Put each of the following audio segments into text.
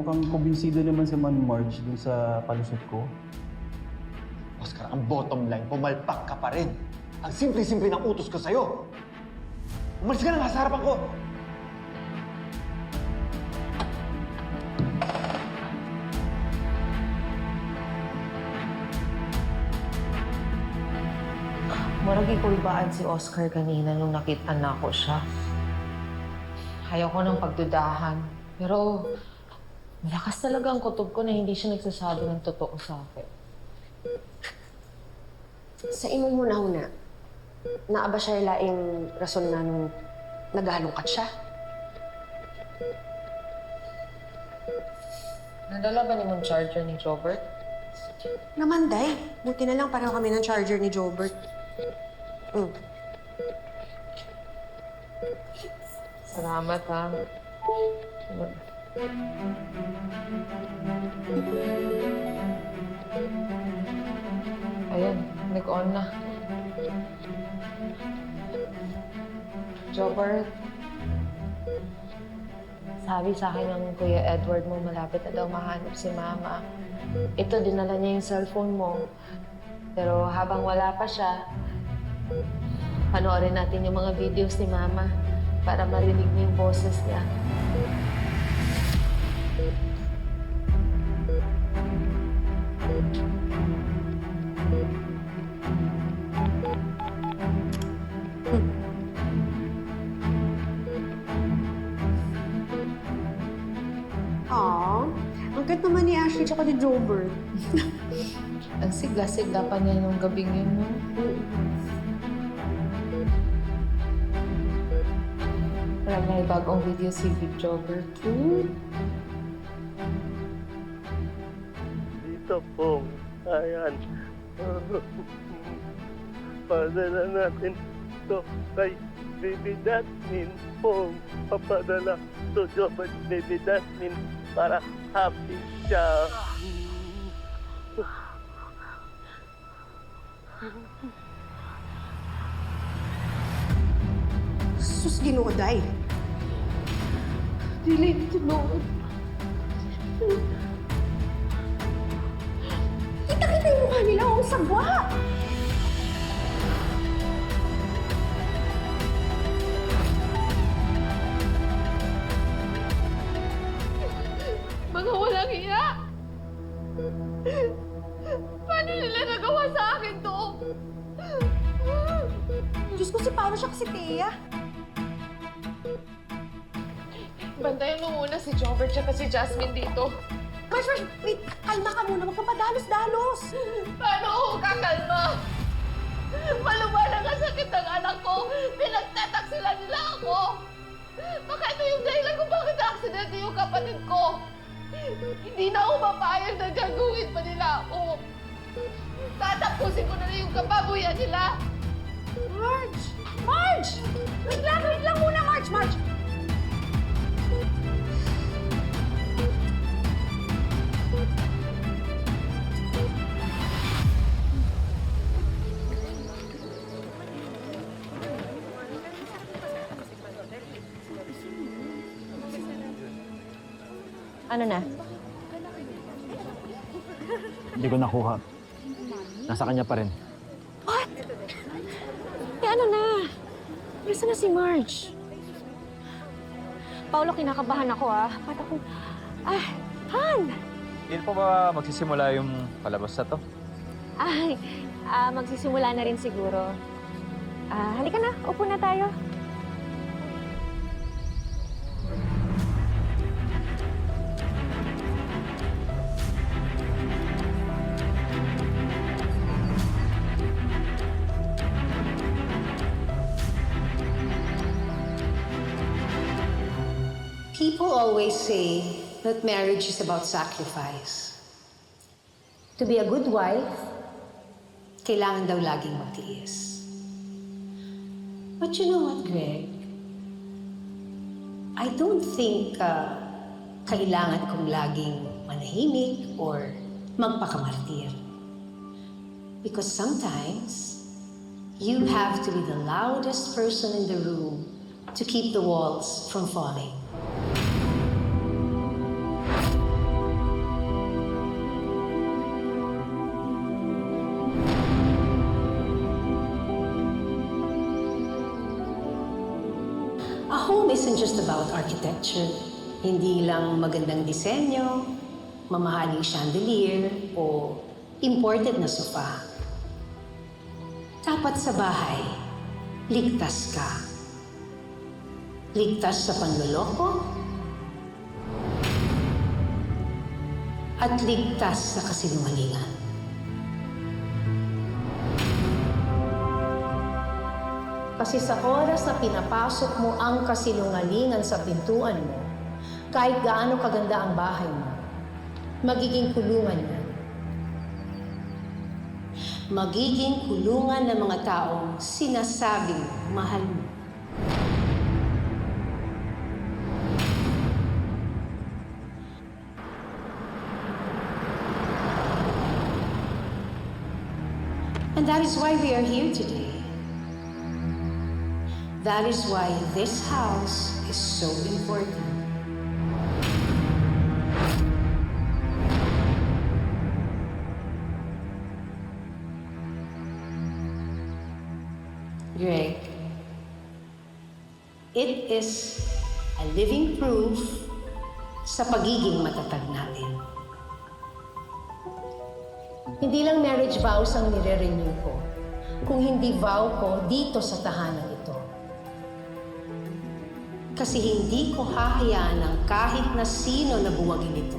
mukhang kumbinsido naman si Man Marge dun sa palusot ko. Oscar, ang bottom line, pumalpak ka pa rin. Ang simple-simple ng utos ko sa'yo. Umalis ka na nga sa harapan ko! Marag ikulbaan si Oscar kanina nung nakita na ko siya. Ayaw ko ng pagdudahan. Pero malakas talaga ang kutob ko na hindi siya nagsasabi ng totoo sa akin. Sa imong huna-huna, naaba siya laing rason na nung naghalungkat siya. Nadala ba ni mong charger ni Robert? Naman, Day. Buti na lang pareho kami ng charger ni Jobert. Salamat, ha. Ayan, nag-on na. Jobert, sabi sa akin ng Kuya Edward mo malapit na daw mahanap si Mama. Ito, dinala niya yung cellphone mo. Pero habang wala pa siya, panoorin natin yung mga videos ni Mama para marinig niyo yung boses niya. Aww, ang cute naman ni Ashley tsaka ni Jobert. Ang sigla-sigla pa niya nung gabing yun, no? Parang may bagong video si Big Jobber. Dito po, ayan. Padala natin ito kay Baby Dasmin po. Papadala to Jobert Baby Dasmin para happy siya. Sus, Ginoo, Day. Relate to Lord. Kita-kita yung mukha nila, ang sagwa! Mga walang iya! Paano nila nagawa sa akin to? Diyos ko, si Paolo siya kasi Thea. Bantayan mo muna si Jobber tsaka si Jasmine dito. Marsh, wait, kalma ka muna, huwag ka padalos-dalos. Paano ako kakalma? Malumalang ang sakit ng anak ko. Pinagtataksilan nila ako. Baka ito yung dahilan kung bakit aksidente yung kapatid ko. Hindi na ako mapayag na gagawin pa nila ako. Tatapusin ko na yung kababuyan nila. Marge! Marge! Wait lang muna, Marge! Marge! Ano na? Hindi ko nakuha. Nasa kanya pa rin. Eh, ano na? Nasaan na si Marge? Paolo, kinakabahan ako, Ba't ako... Han! Hindi po ba magsisimula yung palabas na to? Magsisimula na rin siguro. Halika na, upo na tayo. People always say that marriage is about sacrifice. To be a good wife, kailangan daw laging magtiis. But you know what, Greg? I don't think kailangan kong laging manahimik or magpakamartir. Because sometimes, you have to be the loudest person in the room to keep the walls from falling. A home isn't just about architecture. Hindi lang magandang disenyo, mamahaling chandelier, o imported na sofa. Dapat sa bahay, ligtas ka. Ligtas sa panloloko at ligtas sa kasinungalingan. Kasi sa oras na pinapasok mo ang kasinungalingan sa pintuan mo, kahit gaano kaganda ang bahay mo, magiging kulungan yan. Magiging kulungan ng mga taong sinasabing mahal mo. And that is why we are here today. That is why this house is so important. Greg, it is a living proof sa pagiging matatag natin. Hindi lang marriage vows ang nire-renew ko, kung hindi vow ko dito sa tahanan ito. Kasi hindi ko hahayaan ng kahit na sino na buwagin ito.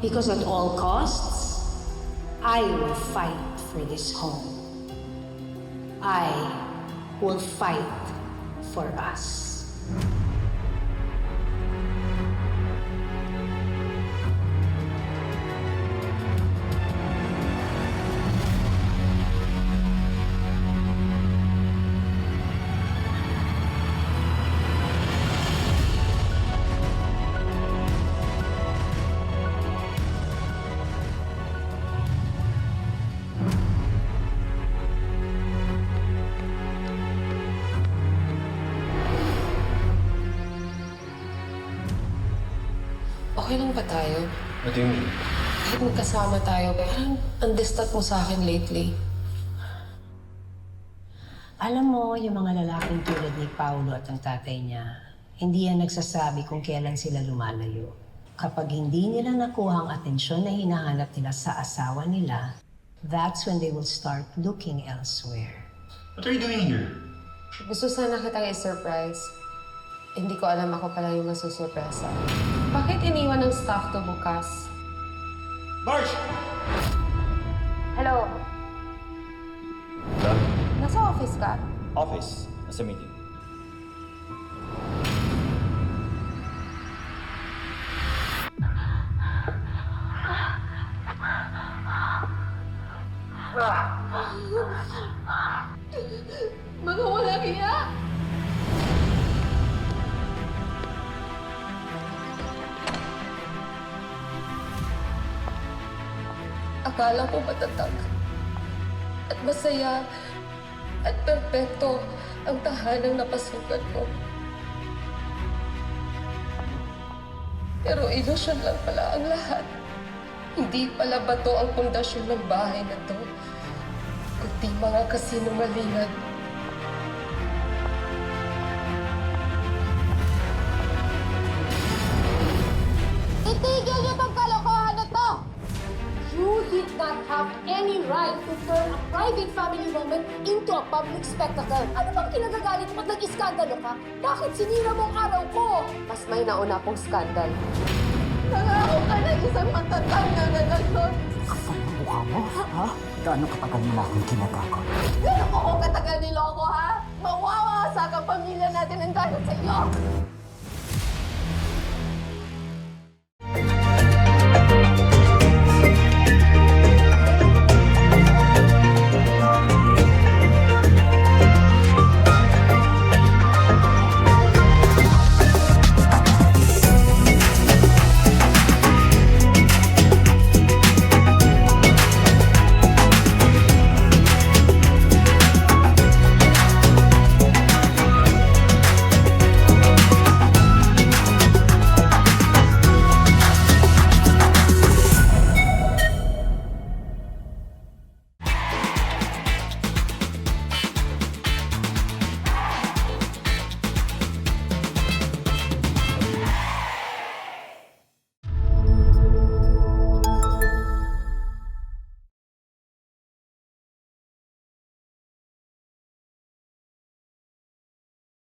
Because at all costs, I will fight for this home. I will fight for us. Okay lang ba tayo? What do you mean? Kahit magkasama tayo, parang ang distant mo sa akin lately. Alam mo, yung mga lalaking tulad ni Paulo at ang tatay niya, hindi yan nagsasabi kung kailan sila lumalayo. Kapag hindi nila nakuha ang atensyon na hinahanap nila sa asawa nila, that's when they will start looking elsewhere. What are you doing here? Gusto sana kitang i-surprise. Hindi ko alam ako pala yung masusurpresa. Bakit iniwan ng staff to bukas? Marge! Hello? Done. Nasa office ka? Office. Nasa meeting. Mga walang hiya! Akala ko matatag at masaya at perpekto ang tahanang napasukan ko. Pero ilusyon lang pala ang lahat. Hindi pala bato ang pundasyon ng bahay na to, kundi mga kasinungalingan. Itigil niyo tong kalokohan na to! You did not have any right to turn a private family moment into a public spectacle. Ano bang kinagagalit mo at nag-iskandalo ka? Bakit sinira mo ang araw ko? Mas may nauna pong skandal. Nangako ka ng isang matatag na relasyon! Kapal ang mukha mo, ha? Gaano katagal mo na akong kinatagot? Gano'n ko kung katagal niloko, ha? Mawawasak ang pamilya natin ang dahil sa iyo!